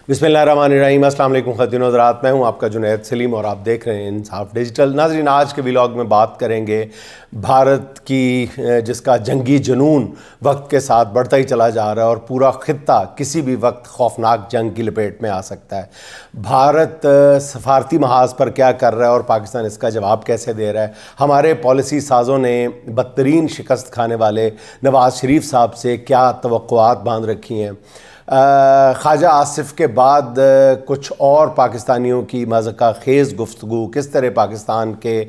بسم اللہ الرحمن الرحیم۔ السلام علیکم خواتین و حضرات، میں ہوں آپ کا جنید سلیم اور آپ دیکھ رہے ہیں انصاف ڈیجیٹل۔ ناظرین، آج کے ولاگ میں بات کریں گے بھارت کی جس کا جنگی جنون وقت کے ساتھ بڑھتا ہی چلا جا رہا ہے اور پورا خطہ کسی بھی وقت خوفناک جنگ کی لپیٹ میں آ سکتا ہے۔ بھارت سفارتی محاذ پر کیا کر رہا ہے اور پاکستان اس کا جواب کیسے دے رہا ہے۔ ہمارے پالیسی سازوں نے بدترین شکست کھانے والے نواز شریف صاحب سے کیا توقعات باندھ رکھی ہیں۔ خواجہ آصف کے بعد کچھ اور پاکستانیوں کی مذاق خیز گفتگو کس طرح پاکستان کے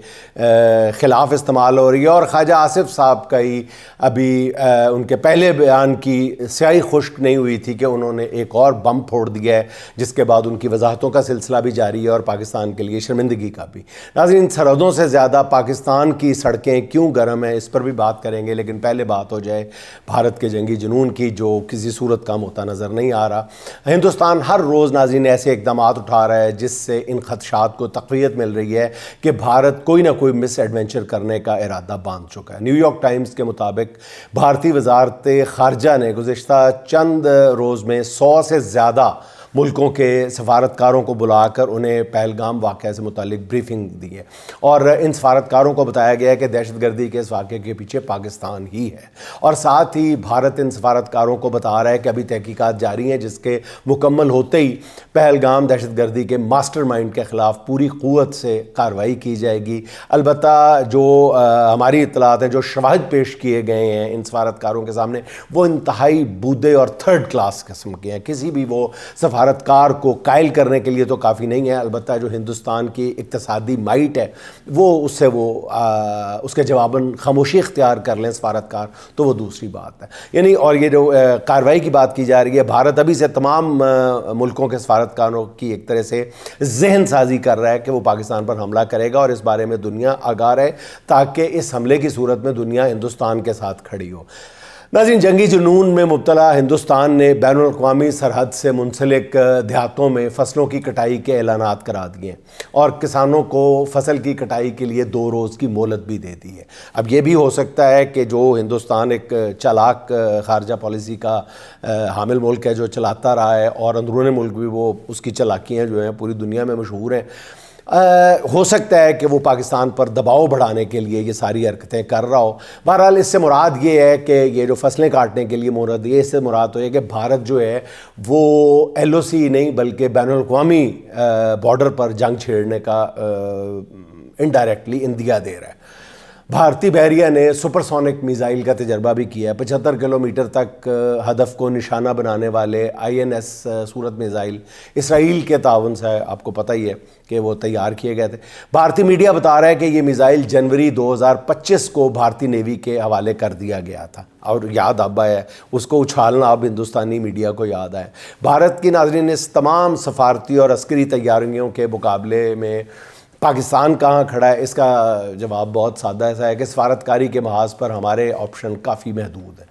خلاف استعمال ہو رہی ہے، اور خواجہ آصف صاحب کا ہی ابھی ان کے پہلے بیان کی سیاہی خشک نہیں ہوئی تھی کہ انہوں نے ایک اور بم پھوڑ دیا ہے، جس کے بعد ان کی وضاحتوں کا سلسلہ بھی جاری ہے اور پاکستان کے لیے شرمندگی کا بھی۔ ناظرین، سرحدوں سے زیادہ پاکستان کی سڑکیں کیوں گرم ہیں، اس پر بھی بات کریں گے، لیکن پہلے بات ہو جائے بھارت کے جنگی جنون کی، جو کسی صورت کام ہوتا نظر نہیں آ رہا۔ ہندوستان ہر روز ناظرین ایسے اقدامات اٹھا رہا ہے جس سے ان خدشات کو تقویت مل رہی ہے کہ بھارت کوئی نہ کوئی مس ایڈونچر کرنے کا ارادہ باندھ چکا ہے۔ نیو یارک ٹائمز کے مطابق بھارتی وزارت خارجہ نے گزشتہ چند روز میں 100 سے زیادہ ملکوں کے سفارتکاروں کو بلا کر انہیں پہلگام واقعہ سے متعلق بریفنگ دی ہے، اور ان سفارتکاروں کو بتایا گیا ہے کہ دہشت گردی کے اس واقعے کے پیچھے پاکستان ہی ہے، اور ساتھ ہی بھارت ان سفارتکاروں کو بتا رہا ہے کہ ابھی تحقیقات جاری ہیں جس کے مکمل ہوتے ہی پہلگام دہشت گردی کے ماسٹر مائنڈ کے خلاف پوری قوت سے کارروائی کی جائے گی۔ البتہ جو ہماری اطلاعات ہیں، جو شواہد پیش کیے گئے ہیں ان سفارتکاروں کے سامنے، وہ انتہائی بودے اور تھرڈ کلاس قسم کے ہیں۔ کسی بھی وہ سفارتکار کو قائل کرنے کے لیے تو کافی نہیں ہے، البتہ جو ہندوستان کی اقتصادی مائٹ ہے وہ اس سے اس کے جواباً خاموشی اختیار کر لیں سفارتکار، تو وہ دوسری بات ہے۔ یعنی اور یہ جو کارروائی کی بات کی جا رہی ہے، بھارت ابھی سے تمام ملکوں کے سفارتکاروں کی ایک طرح سے ذہن سازی کر رہا ہے کہ وہ پاکستان پر حملہ کرے گا، اور اس بارے میں دنیا آگاہ رہے تاکہ اس حملے کی صورت میں دنیا ہندوستان کے ساتھ کھڑی ہو۔ ناظرین، جنگی جنون میں مبتلا ہندوستان نے بین الاقوامی سرحد سے منسلک دیہاتوں میں فصلوں کی کٹائی کے اعلانات کرا دیے ہیں، اور کسانوں کو فصل کی کٹائی کے لیے 2 روز کی مہلت بھی دے دی ہے۔ اب یہ بھی ہو سکتا ہے کہ جو ہندوستان ایک چالاک خارجہ پالیسی کا حامل ملک ہے، جو چلاتا رہا ہے، اور اندرون ملک بھی وہ اس کی چالاکیاں جو ہیں پوری دنیا میں مشہور ہیں، ہو سکتا ہے کہ وہ پاکستان پر دباؤ بڑھانے کے لیے یہ ساری حرکتیں کر رہا ہو۔ بہرحال اس سے مراد یہ ہے کہ یہ جو فصلیں کاٹنے کے لیے مہلت دی ہے، اس سے مراد تو یہ کہ بھارت جو ہے وہ LOC نہیں بلکہ بین الاقوامی بارڈر پر جنگ چھیڑنے کا انڈائریکٹلی اندیا دے رہا ہے۔ بھارتی بحریہ نے سپر سونک میزائل کا تجربہ بھی کیا ہے۔ 75 کلومیٹر تک ہدف کو نشانہ بنانے والے INS صورت میزائل اسرائیل کے تعاون سے، آپ کو پتہ ہی ہے کہ وہ تیار کیے گئے تھے۔ بھارتی میڈیا بتا رہا ہے کہ یہ میزائل جنوری 2025 کو بھارتی نیوی کے حوالے کر دیا گیا تھا، اور یاد اب آیا ہے اس کو اچھالنا، اب ہندوستانی میڈیا کو یاد آیا۔ بھارت کی ناظرین اس تمام سفارتی اور عسکری تیاریوں کے مقابلے میں پاکستان کہاں کھڑا ہے؟ اس کا جواب بہت سادہ ایسا ہے کہ سفارتکاری کے محاذ پر ہمارے آپشن کافی محدود ہیں۔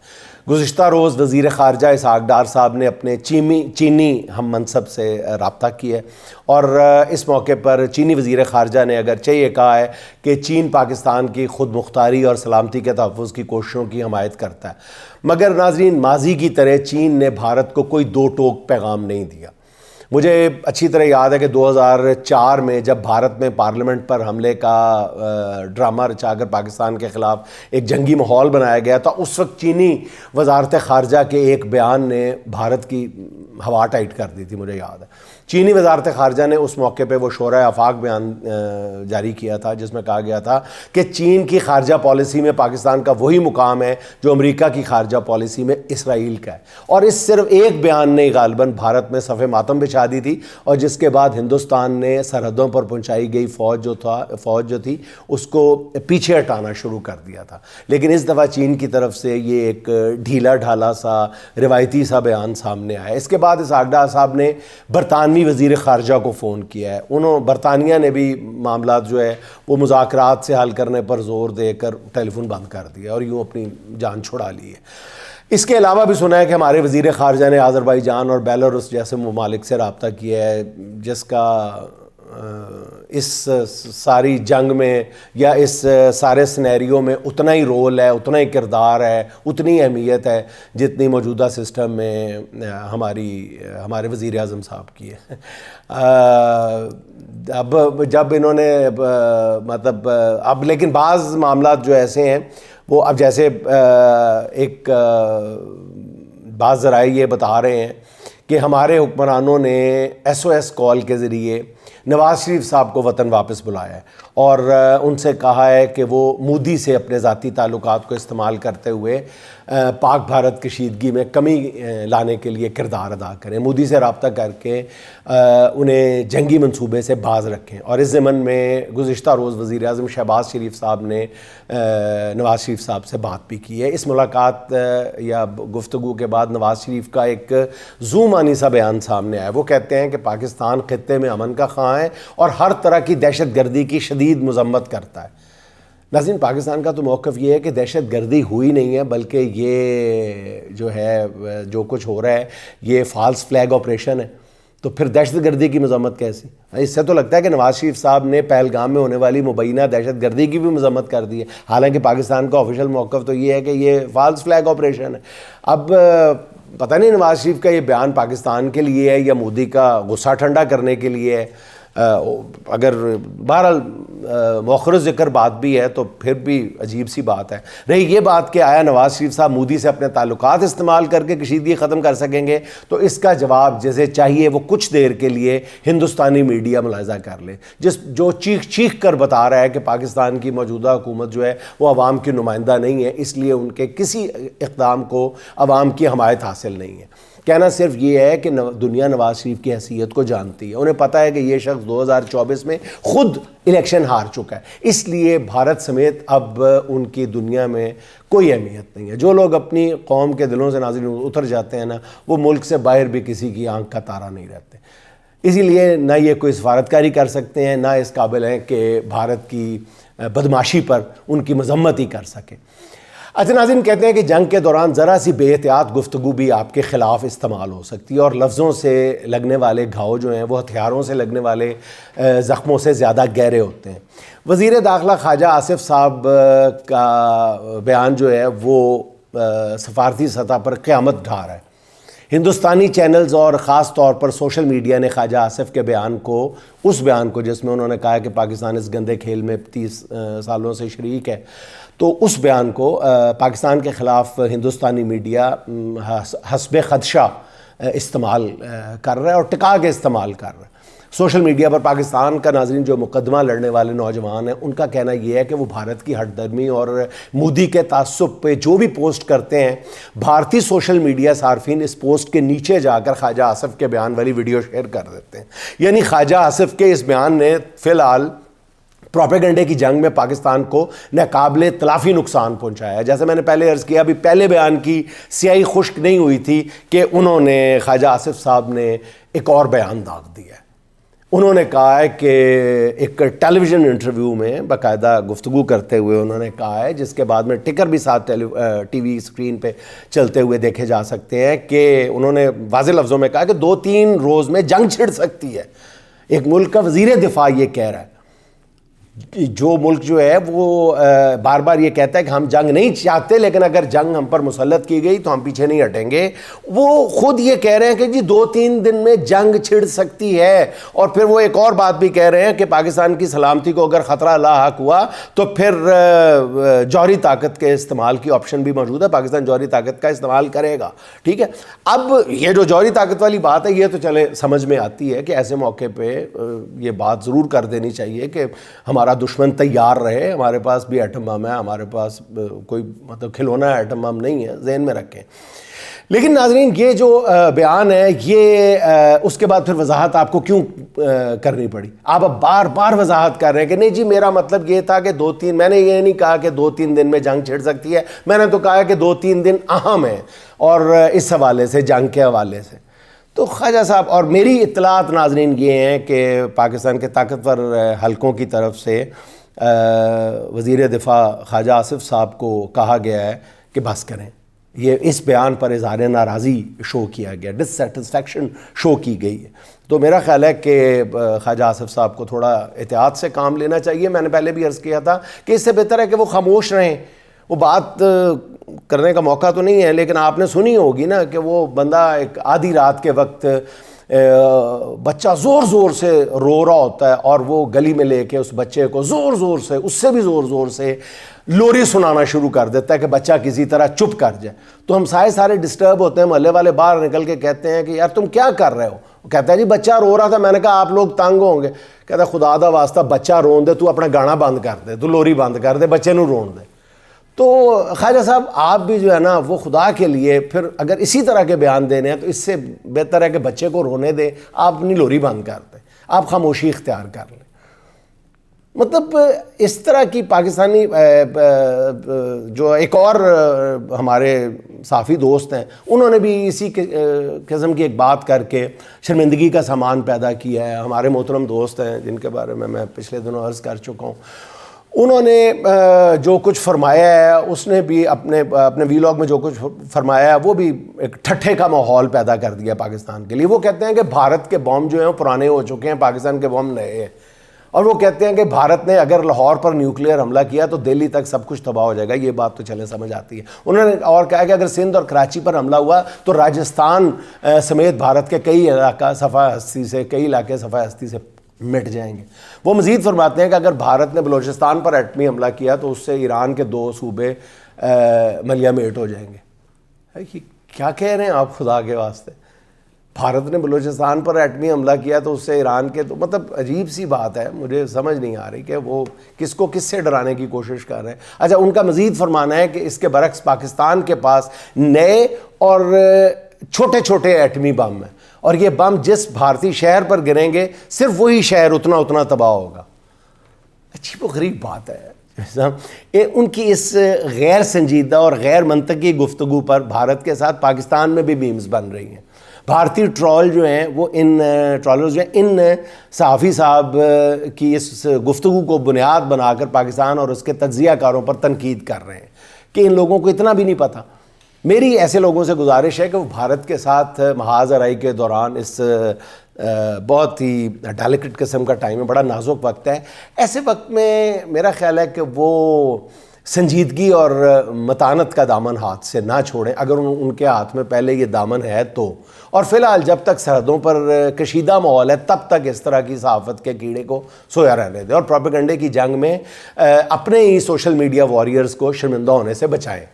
گزشتہ روز وزیر خارجہ اسحاق ڈار صاحب نے اپنے چینی ہم منصب سے رابطہ کیا ہے، اور اس موقع پر چینی وزیر خارجہ نے اگرچہ یہ کہا ہے کہ چین پاکستان کی خود مختاری اور سلامتی کے تحفظ کی کوششوں کی حمایت کرتا ہے، مگر ناظرین ماضی کی طرح چین نے بھارت کو کوئی 2 ٹوک پیغام نہیں دیا۔ مجھے اچھی طرح یاد ہے کہ 2004 میں جب بھارت میں پارلیمنٹ پر حملے کا ڈرامہ رچا کر پاکستان کے خلاف ایک جنگی ماحول بنایا گیا تھا، اس وقت چینی وزارت خارجہ کے ایک بیان نے بھارت کی ہوا ٹائٹ کر دی تھی، مجھے یاد ہے۔ چینی وزارت خارجہ نے اس موقع پہ وہ شورائے آفاق بیان جاری کیا تھا جس میں کہا گیا تھا کہ چین کی خارجہ پالیسی میں پاکستان کا وہی مقام ہے جو امریکہ کی خارجہ پالیسی میں اسرائیل کا ہے، اور اس صرف ایک بیان نے غالباً بھارت میں صف ماتم بچھا دی تھی، اور جس کے بعد ہندوستان نے سرحدوں پر پہنچائی گئی فوج جو تھی اس کو پیچھے ہٹانا شروع کر دیا تھا۔ لیکن اس دفعہ چین کی طرف سے یہ ایک ڈھیلا ڈھالا سا روایتی سا بیان سامنے آیا۔ اس کے بعد اسحاق ڈار صاحب نے برطانوی وزیر خارجہ کو فون کیا ہے، برطانیہ نے بھی معاملات جو ہے وہ مذاکرات سے حل کرنے پر زور دے کر ٹیلی فون بند کر دیا اور یوں اپنی جان چھڑا لی ہے۔ اس کے علاوہ بھی سنا ہے کہ ہمارے وزیر خارجہ نے آذربائیجان اور بیلاروس جیسے ممالک سے رابطہ کیا ہے، جس کا اس ساری جنگ میں یا اس سارے سنیریو میں اتنا ہی رول ہے، اتنا ہی کردار ہے، اتنی اہمیت ہے جتنی موجودہ سسٹم میں ہمارے وزیر اعظم صاحب کی ہے۔ اب جب انہوں نے مطلب اب لیکن بعض معاملات جو ایسے ہیں وہ اب جیسے ایک بعض ذرائع یہ بتا رہے ہیں کہ ہمارے حکمرانوں نے SOS کال کے ذریعے نواز شریف صاحب کو وطن واپس بلایا ہے اور ان سے کہا ہے کہ وہ مودی سے اپنے ذاتی تعلقات کو استعمال کرتے ہوئے پاک بھارت کشیدگی میں کمی لانے کے لیے کردار ادا کریں، مودی سے رابطہ کر کے انہیں جنگی منصوبے سے باز رکھیں۔ اور اس ضمن میں گزشتہ روز وزیر اعظم شہباز شریف صاحب نے نواز شریف صاحب سے بات بھی کی ہے۔ اس ملاقات یا گفتگو کے بعد نواز شریف کا ایک زوم آنی سا بیان سامنے آیا۔ وہ کہتے ہیں کہ پاکستان خطے میں امن کا خواہاں ہے اور ہر طرح کی دہشت گردی کی شدید مذمت کرتا ہے۔ ناظرین، پاکستان کا تو موقف یہ ہے کہ دہشت گردی ہوئی نہیں ہے، بلکہ یہ جو ہے جو کچھ ہو رہا ہے یہ فالس فلیگ آپریشن ہے، تو پھر دہشت گردی کی مذمت کیسی؟ اس سے تو لگتا ہے کہ نواز شریف صاحب نے پہلگام میں ہونے والی مبینہ دہشت گردی کی بھی مذمت کر دی ہے، حالانکہ پاکستان کا آفیشیل موقف تو یہ ہے کہ یہ فالس فلیگ آپریشن ہے۔ اب پتہ نہیں نواز شریف کا یہ بیان پاکستان کے لیے ہے یا مودی کا غصہ ٹھنڈا کرنے کے لیے ہے۔ اگر بہرحال مؤخر ذکر بات بھی ہے تو پھر بھی عجیب سی بات ہے۔ رہی یہ بات کہ آیا نواز شریف صاحب مودی سے اپنے تعلقات استعمال کر کے کشیدگی ختم کر سکیں گے، تو اس کا جواب جیسے چاہیے وہ کچھ دیر کے لیے ہندوستانی میڈیا ملاحظہ کر لے، جو چیخ چیخ کر بتا رہا ہے کہ پاکستان کی موجودہ حکومت جو ہے وہ عوام کی نمائندہ نہیں ہے، اس لیے ان کے کسی اقدام کو عوام کی حمایت حاصل نہیں ہے۔ کہنا صرف یہ ہے کہ دنیا نواز شریف کی حیثیت کو جانتی ہے، انہیں پتہ ہے کہ یہ شخص 2024 میں خود الیکشن ہار چکا ہے، اس لیے بھارت سمیت اب ان کی دنیا میں کوئی اہمیت نہیں ہے۔ جو لوگ اپنی قوم کے دلوں سے ناظرین اتر جاتے ہیں نا، وہ ملک سے باہر بھی کسی کی آنکھ کا تارا نہیں رہتے، اسی لیے نہ یہ کوئی سفارتکاری کر سکتے ہیں، نہ اس قابل ہیں کہ بھارت کی بدمعاشی پر ان کی مذمت ہی کر سکیں۔ اچھا ناظرین، کہتے ہیں کہ جنگ کے دوران ذرا سی بے احتیاط گفتگو بھی آپ کے خلاف استعمال ہو سکتی ہے، اور لفظوں سے لگنے والے گھاؤ جو ہیں وہ ہتھیاروں سے لگنے والے زخموں سے زیادہ گہرے ہوتے ہیں۔ وزیر داخلہ خواجہ آصف صاحب کا بیان جو ہے وہ سفارتی سطح پر قیامت ڈھا رہا ہے۔ ہندوستانی چینلز اور خاص طور پر سوشل میڈیا نے خواجہ آصف کے بیان کو، اس بیان کو جس میں انہوں نے کہا کہ پاکستان اس گندے کھیل میں 30 سالوں سے شریک ہے، تو اس بیان کو پاکستان کے خلاف ہندوستانی میڈیا حسب خدشہ استعمال کر رہا ہے اور ٹکا کے استعمال کر رہا ہے۔ سوشل میڈیا پر پاکستان کا ناظرین جو مقدمہ لڑنے والے نوجوان ہیں، ان کا کہنا یہ ہے کہ وہ بھارت کی ہٹ درمی اور مودی کے تعصب پہ جو بھی پوسٹ کرتے ہیں، بھارتی سوشل میڈیا صارفین اس پوسٹ کے نیچے جا کر خواجہ آصف کے بیان والی ویڈیو شیئر کر دیتے ہیں۔ یعنی خواجہ آصف کے اس بیان نے فی الحال پروپیگنڈے کی جنگ میں پاکستان کو ناقابل تلافی نقصان پہنچایا ہے۔ جیسے میں نے پہلے عرض کیا، ابھی پہلے بیان کی سیاہی خشک نہیں ہوئی تھی کہ انہوں نے خواجہ آصف صاحب نے ایک اور بیان داغ دیا ہے۔ انہوں نے کہا ہے کہ ایک ٹیلی ویژن انٹرویو میں باقاعدہ گفتگو کرتے ہوئے انہوں نے کہا ہے، جس کے بعد میں ٹکر بھی ساتھ ٹی وی اسکرین پہ چلتے ہوئے دیکھے جا سکتے ہیں، کہ انہوں نے واضح لفظوں میں کہا کہ 2-3 روز میں جنگ چھڑ سکتی ہے۔ ایک ملک کا وزیر دفاع یہ کہہ رہا ہے، جو ملک جو ہے وہ بار بار یہ کہتا ہے کہ ہم جنگ نہیں چاہتے، لیکن اگر جنگ ہم پر مسلط کی گئی تو ہم پیچھے نہیں ہٹیں گے، وہ خود یہ کہہ رہے ہیں کہ جی 2-3 دن میں جنگ چھڑ سکتی ہے۔ اور پھر وہ ایک اور بات بھی کہہ رہے ہیں کہ پاکستان کی سلامتی کو اگر خطرہ لاحق ہوا تو پھر جوہری طاقت کے استعمال کی آپشن بھی موجود ہے، پاکستان جوہری طاقت کا استعمال کرے گا۔ ٹھیک ہے، اب یہ جو جوہری طاقت والی بات ہے یہ تو چلے سمجھ میں آتی ہے کہ ایسے موقع پہ یہ بات ضرور کر دینی چاہیے کہ ہمارا دشمن تیار رہے، ہمارے پاس بھی ایٹم بم ہے، ہمارے پاس کوئی مطلب کھلونا ایٹم بم نہیں ہے، ذہن میں رکھیں۔ لیکن ناظرین، یہ جو بیان ہے یہ اس کے بعد پھر وضاحت آپ کو کیوں کرنی پڑی؟ آپ اب بار بار وضاحت کر رہے ہیں کہ نہیں جی میرا مطلب یہ تھا کہ 2-3، میں نے یہ نہیں کہا کہ 2-3 دن میں جنگ چھڑ سکتی ہے، میں نے تو کہا کہ 2-3 دن اہم ہیں، اور اس حوالے سے جنگ کے حوالے سے تو خواجہ صاحب، اور میری اطلاعات ناظرین یہ ہیں کہ پاکستان کے طاقتور حلقوں کی طرف سے وزیر دفاع خواجہ آصف صاحب کو کہا گیا ہے کہ بس کریں، یہ اس بیان پر اظہار ناراضی شو کیا گیا، ڈس سیٹسفیکشن شو کی گئی ہے. تو میرا خیال ہے کہ خواجہ آصف صاحب کو تھوڑا احتیاط سے کام لینا چاہیے. میں نے پہلے بھی عرض کیا تھا کہ اس سے بہتر ہے کہ وہ خاموش رہیں. وہ بات کرنے کا موقع تو نہیں ہے، لیکن آپ نے سنی ہوگی نا کہ وہ بندہ ایک آدھی رات کے وقت بچہ زور زور سے رو رہا ہوتا ہے اور وہ گلی میں لے کے اس بچے کو زور زور سے، اس سے بھی زور زور سے لوری سنانا شروع کر دیتا ہے کہ بچہ کسی طرح چپ کر جائے. تو ہم سارے ڈسٹرب ہوتے ہیں. محلے والے باہر نکل کے کہتے ہیں کہ یار تم کیا کر رہے ہو؟ وہ کہتا ہے جی بچہ رو رہا تھا. میں نے کہا آپ لوگ تنگ ہوں گے. کہتا ہے خدا دا واسطہ بچہ رون دے، تو اپنا گانا بند کر دے، تو لوری بند کر دے، بچے نو رون دے. تو خواجہ صاحب آپ بھی جو ہے نا وہ خدا کے لیے پھر اگر اسی طرح کے بیان دینے ہیں تو اس سے بہتر ہے کہ بچے کو رونے دیں، آپ اپنی لوری بند کر دیں، آپ خاموشی اختیار کر لیں. مطلب اس طرح کی پاکستانی جو ایک اور ہمارے صحافی دوست ہیں، انہوں نے بھی اسی قسم کی ایک بات کر کے شرمندگی کا سامان پیدا کیا ہے. ہمارے محترم دوست ہیں جن کے بارے میں پچھلے دنوں عرض کر چکا ہوں، انہوں نے جو کچھ فرمایا ہے اس نے بھی اپنے ویلاگ میں جو کچھ فرمایا ہے وہ بھی ایک ٹھٹھے کا ماحول پیدا کر دیا پاکستان کے لیے. وہ کہتے ہیں کہ بھارت کے بم جو ہیں وہ پرانے ہو چکے ہیں، پاکستان کے بم نئے ہیں. اور وہ کہتے ہیں کہ بھارت نے اگر لاہور پر نیوکلیئر حملہ کیا تو دہلی تک سب کچھ تباہ ہو جائے گا. یہ بات تو چلے سمجھ آتی ہے. انہوں نے اور کہا کہ اگر سندھ اور کراچی پر حملہ ہوا تو راجستھان سمیت بھارت کے کئی علاقے صفحہ ہستی سے مٹ جائیں گے. وہ مزید فرماتے ہیں کہ اگر بھارت نے بلوچستان پر ایٹمی حملہ کیا تو اس سے ایران کے 2 صوبے ملیا میٹ ہو جائیں گے. کیا کہہ رہے ہیں آپ خدا کے واسطے؟ بھارت نے بلوچستان پر ایٹمی حملہ کیا تو اس سے ایران کے، تو مطلب عجیب سی بات ہے. مجھے سمجھ نہیں آ رہی کہ وہ کس کو کس سے ڈرانے کی کوشش کر رہے ہیں. اچھا، ان کا مزید فرمانا ہے کہ اس کے برعکس پاکستان کے پاس نئے اور چھوٹے چھوٹے ایٹمی بم ہیں، اور یہ بم جس بھارتی شہر پر گریں گے صرف وہی شہر اتنا تباہ ہوگا. عجیب و غریب بات ہے. ان کی اس غیر سنجیدہ اور غیر منطقی گفتگو پر بھارت کے ساتھ پاکستان میں بھی میمز بن رہی ہیں. بھارتی ٹرول جو ہیں وہ ٹرالرز جو ہیں ان صحافی صاحب کی اس گفتگو کو بنیاد بنا کر پاکستان اور اس کے تجزیہ کاروں پر تنقید کر رہے ہیں کہ ان لوگوں کو اتنا بھی نہیں پتہ. میری ایسے لوگوں سے گزارش ہے کہ وہ بھارت کے ساتھ محاذ آرائی کے دوران اس بہت ہی ڈیلیکیٹ قسم کا ٹائم ہے، بڑا نازک وقت ہے. ایسے وقت میں میرا خیال ہے کہ وہ سنجیدگی اور متانت کا دامن ہاتھ سے نہ چھوڑیں اگر ان کے ہاتھ میں پہلے یہ دامن ہے تو. اور فی الحال جب تک سرحدوں پر کشیدہ ماحول ہے تب تک اس طرح کی صحافت کے کیڑے کو سویا رہنے دیں اور پروپیگنڈے کی جنگ میں اپنے ہی سوشل میڈیا واریئرز کو شرمندہ ہونے سے بچائیں.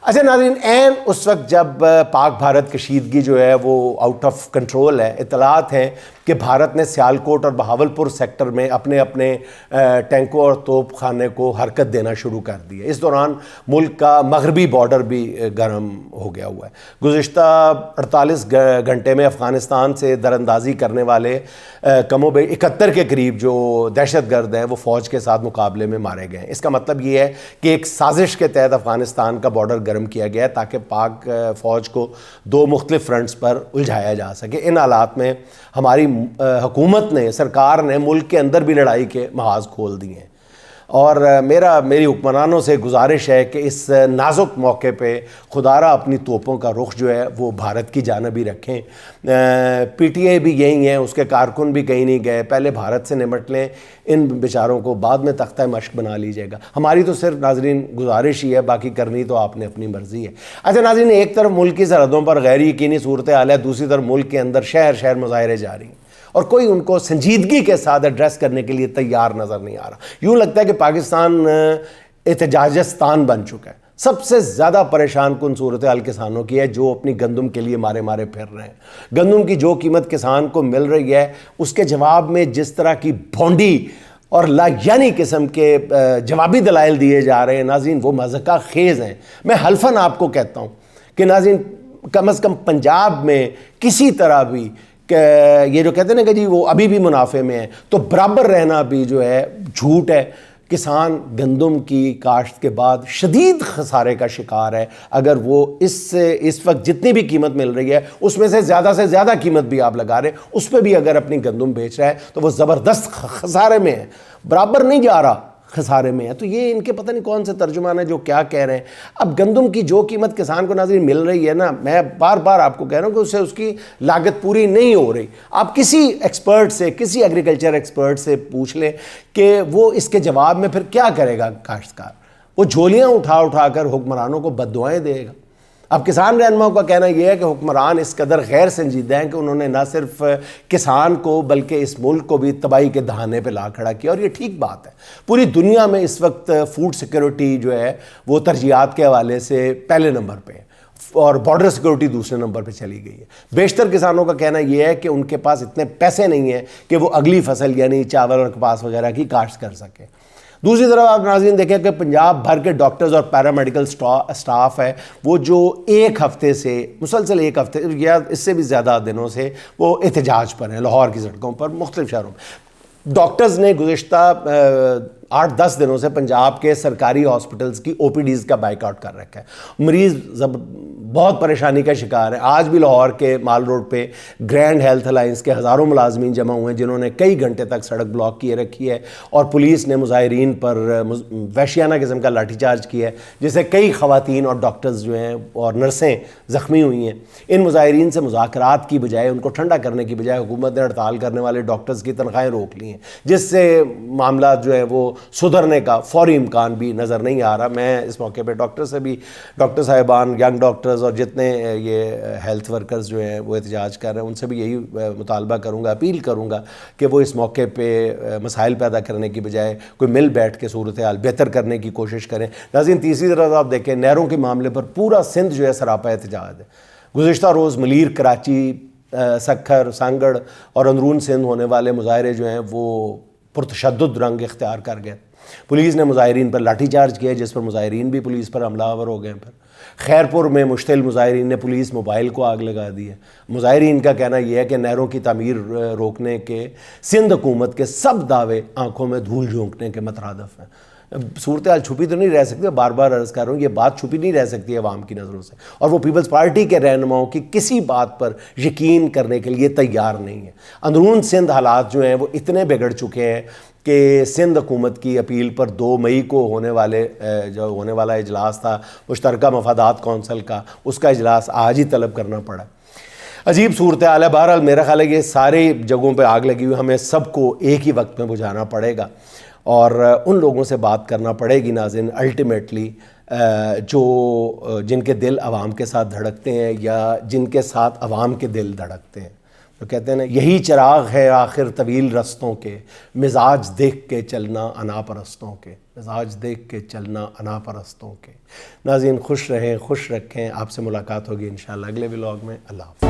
اچھا ناظرین، اس وقت جب پاک بھارت کشیدگی جو ہے وہ آؤٹ آف کنٹرول ہے، اطلاعات ہیں کہ بھارت نے سیالکوٹ اور بہاولپور سیکٹر میں اپنے ٹینکوں اور توپ خانے کو حرکت دینا شروع کر دی ہے. اس دوران ملک کا مغربی بارڈر بھی گرم ہو گیا ہوا ہے. گزشتہ 48 گھنٹے میں افغانستان سے دراندازی کرنے والے کم و بیش 71 کے قریب جو دہشت گرد ہیں وہ فوج کے ساتھ مقابلے میں مارے گئے ہیں. اس کا مطلب یہ ہے کہ ایک سازش کے تحت افغانستان کا بارڈر گرم کیا گیا ہے تاکہ پاک فوج کو 2 مختلف فرنٹس پر الجھایا جا سکے. ان حالات میں ہماری حکومت نے، سرکار نے ملک کے اندر بھی لڑائی کے محاذ کھول دیے ہیں. اور میری حکمرانوں سے گزارش ہے کہ اس نازک موقع پہ خدارہ اپنی توپوں کا رخ جو ہے وہ بھارت کی جانب ہی رکھیں. پی ٹی آئی بھی گئی ہیں، اس کے کارکن بھی کہیں نہیں گئے. پہلے بھارت سے نمٹ لیں، ان بیچاروں کو بعد میں تختہ مشق بنا لیجیے گا. ہماری تو صرف ناظرین گزارش ہی ہے، باقی کرنی تو آپ نے اپنی مرضی ہے. اچھا ناظرین، ایک طرف ملک کی سرحدوں پر غیر یقینی صورتحال ہے، دوسری طرف ملک کے اندر شہر مظاہرے جاری ہیں اور کوئی ان کو سنجیدگی کے ساتھ ایڈریس کرنے کے لیے تیار نظر نہیں آ رہا. یوں لگتا ہے کہ پاکستان احتجاجستان بن چکا ہے. سب سے زیادہ پریشان کن صورتحال کسانوں کی ہے جو اپنی گندم کے لیے مارے پھر رہے ہیں. گندم کی جو قیمت کسان کو مل رہی ہے اس کے جواب میں جس طرح کی بھونڈی اور لا یعنی قسم کے جوابی دلائل دیے جا رہے ہیں ناظرین، وہ مذہقہ خیز ہیں. میں حلفاً آپ کو کہتا ہوں کہ ناظرین کم از کم پنجاب میں کسی طرح بھی کہ یہ جو کہتے ہیں نا کہ جی وہ ابھی بھی منافع میں ہے، تو برابر رہنا بھی جو ہے جھوٹ ہے. کسان گندم کی کاشت کے بعد شدید خسارے کا شکار ہے. اگر وہ اس وقت جتنی بھی قیمت مل رہی ہے اس میں سے زیادہ قیمت بھی آپ لگا رہے ہیں، اس پہ بھی اگر اپنی گندم بیچ رہا ہے تو وہ زبردست خسارے میں ہے، برابر نہیں جا رہا، خسارے میں ہے. تو یہ ان کے پتہ نہیں کون سے ترجمان ہیں جو کیا کہہ رہے ہیں. اب گندم کی جو قیمت کسان کو ناظرین مل رہی ہے نا, میں بار بار آپ کو کہہ رہا ہوں کہ اس کی لاگت پوری نہیں ہو رہی. آپ کسی ایکسپرٹ سے, کسی ایگریکلچر ایکسپرٹ سے پوچھ لیں کہ وہ اس کے جواب میں پھر کیا کرے گا کاشتکار. وہ جھولیاں اٹھا اٹھا کر حکمرانوں کو بد دعائیں دے گا. اب کسان رہنماؤں کا کہنا یہ ہے کہ حکمران اس قدر غیر سنجیدہ ہیں کہ انہوں نے نہ صرف کسان کو بلکہ اس ملک کو بھی تباہی کے دہانے پہ لا کھڑا کیا. اور یہ ٹھیک بات ہے. پوری دنیا میں اس وقت فوڈ سیکیورٹی جو ہے وہ ترجیحات کے حوالے سے پہلے نمبر پہ ہے اور بارڈر سیکیورٹی دوسرے نمبر پہ چلی گئی ہے. بیشتر کسانوں کا کہنا یہ ہے کہ ان کے پاس اتنے پیسے نہیں ہیں کہ وہ اگلی فصل یعنی چاول اور کپاس وغیرہ کی کاشت کر سکیں. دوسری طرف آپ ناظرین دیکھیں کہ پنجاب بھر کے ڈاکٹرز اور پیرامیڈیکل سٹاف ہے وہ جو ایک ہفتے سے مسلسل ایک ہفتے یا اس سے بھی زیادہ دنوں سے وہ احتجاج پر ہیں لاہور کی سڑکوں پر, مختلف شہروں میں. ڈاکٹرز نے گزشتہ 8-10 دنوں سے پنجاب کے سرکاری ہاسپٹلز کی او پی ڈیز کا بائیک آؤٹ کر رکھا ہے. مریض بہت پریشانی کا شکار ہے. آج بھی لاہور کے مال روڈ پہ گرینڈ ہیلتھ الائنس کے ہزاروں ملازمین جمع ہوئے ہیں جنہوں نے کئی گھنٹے تک سڑک بلاک کیے رکھی ہے اور پولیس نے مظاہرین پر وحشیانہ قسم کا لاٹھی چارج کیا ہے جس سے کئی خواتین اور ڈاکٹرز جو ہیں اور نرسیں زخمی ہوئی ہیں. ان مظاہرین سے مذاکرات کی بجائے, ان کو ٹھنڈا کرنے کی بجائے حکومت نے ہڑتال کرنے والے ڈاکٹرز کی تنخواہیں روک لی ہیں جس سے معاملات جو ہے وہ سدھرنے کا فوری امکان بھی نظر نہیں آ رہا. میں اس موقع پہ ڈاکٹر صاحبان, ینگ ڈاکٹرز اور جتنے یہ ہیلتھ ورکرز جو ہیں وہ احتجاج کر رہے ہیں ان سے بھی یہی مطالبہ کروں گا, اپیل کروں گا کہ وہ اس موقع پہ مسائل پیدا کرنے کی بجائے کوئی مل بیٹھ کے صورتحال بہتر کرنے کی کوشش کریں. ناظرین تیسری طرف آپ دیکھیں نہروں کے معاملے پر پورا سندھ جو ہے سراپا احتجاج ہے. گزشتہ روز ملیر, کراچی, سکھر, سانگڑ اور اندرون سندھ ہونے والے مظاہرے جو ہیں وہ پرتشدد رنگ اختیار کر گئے. پولیس نے مظاہرین پر لاٹھی چارج کیا جس پر مظاہرین بھی پولیس پر حملہ آور ہو گئے. پھر خیرپور میں مشتعل مظاہرین نے پولیس موبائل کو آگ لگا دی ہے. مظاہرین کا کہنا یہ ہے کہ نہروں کی تعمیر روکنے کے سندھ حکومت کے سب دعوے آنکھوں میں دھول جھونکنے کے مترادف ہیں. صورتحال چھپی تو نہیں رہ سکتی, بار بار عرض کر رہا ہوں یہ بات چھپی نہیں رہ سکتی عوام کی نظروں سے, اور وہ پیپلز پارٹی کے رہنماؤں کی کسی بات پر یقین کرنے کے لیے تیار نہیں ہے. اندرون سندھ حالات جو ہیں وہ اتنے بگڑ چکے ہیں کہ سندھ حکومت کی اپیل پر 2 مئی کو ہونے والا اجلاس تھا مشترکہ مفادات کونسل کا, اس کا اجلاس آج ہی طلب کرنا پڑا. عجیب صورتحال ہے. بہرحال میرا خیال ہے کہ سارے جگہوں پہ آگ لگی ہوئی, ہمیں سب کو ایک ہی وقت میں بجھانا پڑے گا اور ان لوگوں سے بات کرنا پڑے گی ناظرین الٹیمیٹلی جن کے دل عوام کے ساتھ دھڑکتے ہیں یا جن کے ساتھ عوام کے دل دھڑکتے ہیں. تو کہتے ہیں نا یہی چراغ ہے آخر طویل رستوں کے, مزاج دیکھ کے چلنا انا پرستوں کے, مزاج دیکھ کے چلنا انا پرستوں کے. ناظرین خوش رہیں, خوش رکھیں. آپ سے ملاقات ہوگی انشاءاللہ اگلے ولاگ میں. اللہ حافظ.